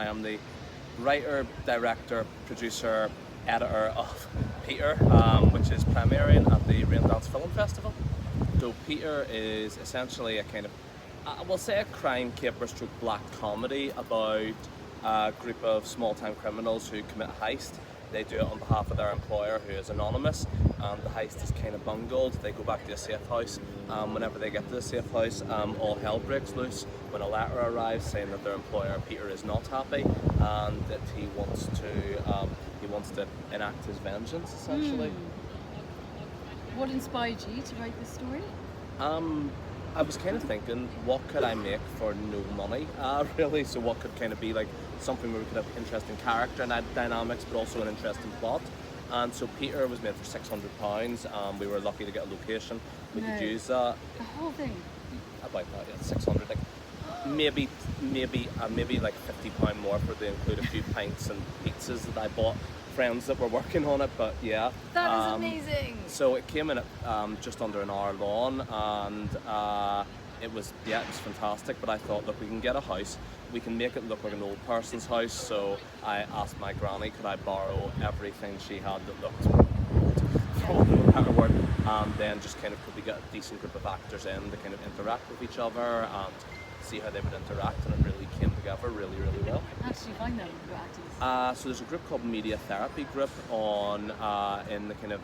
I am the writer, director, producer, editor of Petyr, which is premiering at the Raindance Film Festival. So Petyr is essentially a kind of, I will say, a crime caper stroke black comedy about a group of small-time criminals who commit a heist. They do it on behalf of their employer, who is anonymous, and the heist is kind of bungled. They go back to a safe house. Whenever they get to the safe house, all hell breaks loose when a letter arrives saying that their employer, Petyr, is not happy and that he wants to enact his vengeance, essentially. What inspired you to write this story? I was kind of thinking, what could I make for no money, really? So what could kind of be like something where we could have interesting character and dynamics, but also an interesting plot. And so Petyr was made for £600. We were lucky to get a location. We could use that. The whole thing? About that, yeah, 600. Like maybe like £50 more for to include a few pints and pizzas that I bought friends that were working on it, but yeah. That is amazing! So it came in at just under an hour long, and it was fantastic. But I thought, look, we can get a house, we can make it look like an old person's house. So I asked my granny, could I borrow everything she had that looked old, better word, and then just kind of could we get a decent group of actors in to kind of interact with each other and see how they would interact, and it really came together really, really well. How did you find them, the actors? So there's a group called Media Therapy Group on in the kind of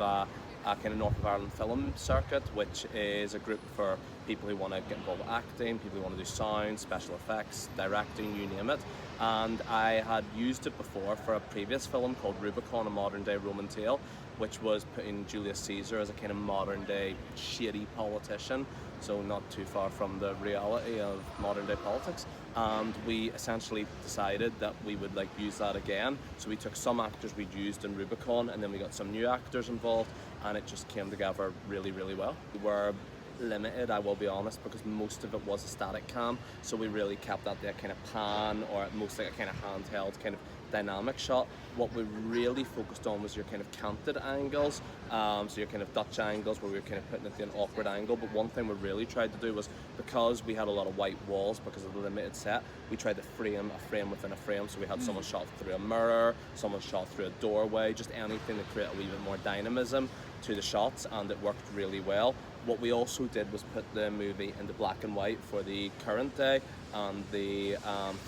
North of Ireland film circuit, which is a group for people who want to get involved with acting, people who want to do sound, special effects, directing, you name it. And I had used it before for a previous film called Rubicon, a modern day Roman tale, which was putting Julius Caesar as a kind of modern day shady politician, so not too far from the reality of modern day politics. And we essentially decided that we would like use that again. So we took some actors we'd used in Rubicon, and then we got some new actors involved, and it just came together really, really well. We were limited, I will be honest, because most of it was a static cam, so we really kept that kind of pan, or at most like a kind of handheld kind of dynamic shot. What we really focused on was your kind of canted angles, so your kind of Dutch angles where we were kind of putting it at an awkward angle. But one thing we really tried to do was, because we had a lot of white walls because of the limited set, we tried to frame a frame within a frame. So we had someone shot through a mirror, someone shot through a doorway, just anything to create a wee bit more dynamism to the shots, and it worked really well. What we also did was put the movie into black and white for the current day, and the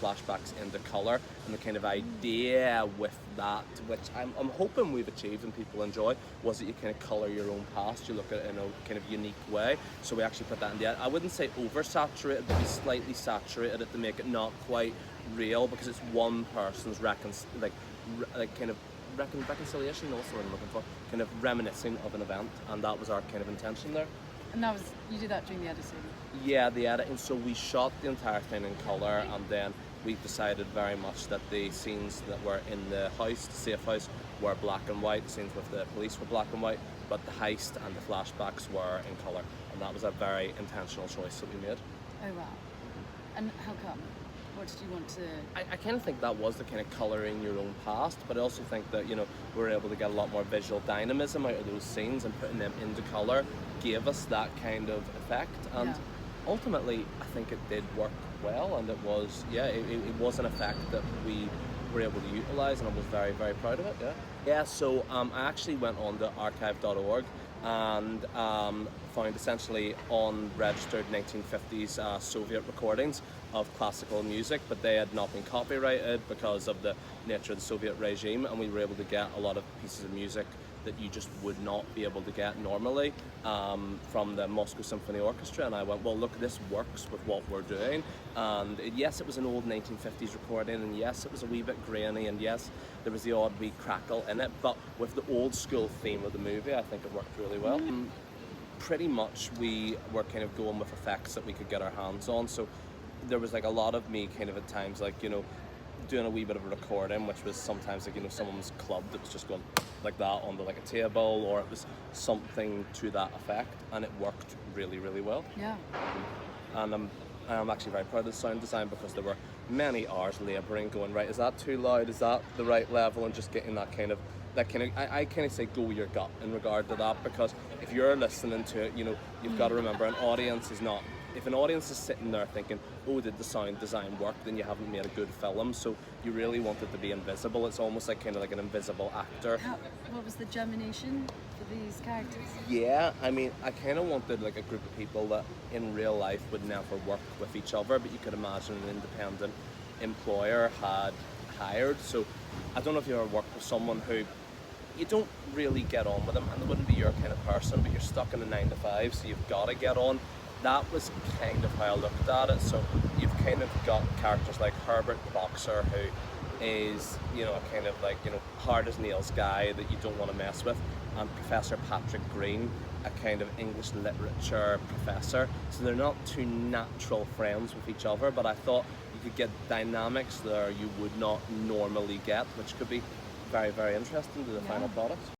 flashbacks into colour. And the kind of idea with that, which I'm hoping we've achieved and people enjoy, was that you kind of colour your own past, you look at it in a kind of unique way. So we actually put that in the, I wouldn't say oversaturated, but we slightly saturated it to make it not quite real, because it's one person's reconciliation, no, that's what I'm looking for, kind of reminiscing of an event, and that was our kind of intention there. And you did that during the editing? Yeah, the editing. So we shot the entire thing in colour, and then we decided very much that the scenes that were in the house, the safe house, were black and white. The scenes with the police were black and white, but the heist and the flashbacks were in colour, and that was a very intentional choice that we made. Oh wow. And how come? What did you want to... I kind of think that was the kind of colouring your own past, but I also think that, we were able to get a lot more visual dynamism out of those scenes, and putting them into colour gave us that kind of effect. And ultimately, I think it did work well, and it was, it was an effect that we were able to utilise, and I was very, very proud of it, so I actually went on to archive.org and found essentially unregistered 1950s Soviet recordings of classical music, but they had not been copyrighted because of the nature of the Soviet regime, and we were able to get a lot of pieces of music that you just would not be able to get normally from the Moscow Symphony Orchestra. And I went, well, look, this works with what we're doing. And yes, it was an old 1950s recording, and yes, it was a wee bit grainy, and yes, there was the odd wee crackle in it, but with the old school theme of the movie, I think it worked really well. Pretty much we were kind of going with effects that we could get our hands on. So there was like a lot of me kind of at times like, doing a wee bit of a recording, which was sometimes like, someone's club that was just going like that onto like a table, or it was something to that effect, and it worked really, really well. Yeah. And I'm actually very proud of the sound design, because there were many hours labouring going, right, is that too loud, is that the right level, and just getting that kind of, I kind of say go with your gut in regard to that, because if you're listening to it, you've got to remember an audience is not if an audience is sitting there thinking, oh, did the sound design work, then you haven't made a good film. So you really want it to be invisible. It's almost like kind of like an invisible actor. What was the germination for these characters? Yeah, I mean, I kind of wanted like a group of people that in real life would never work with each other, but you could imagine an independent employer had hired. So I don't know if you ever worked with someone who you don't really get on with them, and they wouldn't be your kind of person, but you're stuck in a 9 to 5, so you've got to get on. That was kind of how I looked at it. So you've kind of got characters like Herbert the boxer, who is, you know, a kind of like, you know, hard as nails guy that you don't want to mess with, and Professor Patrick Green, a kind of English literature professor. So they're not two natural friends with each other, but I thought you could get dynamics there you would not normally get, which could be very, very interesting to the final product.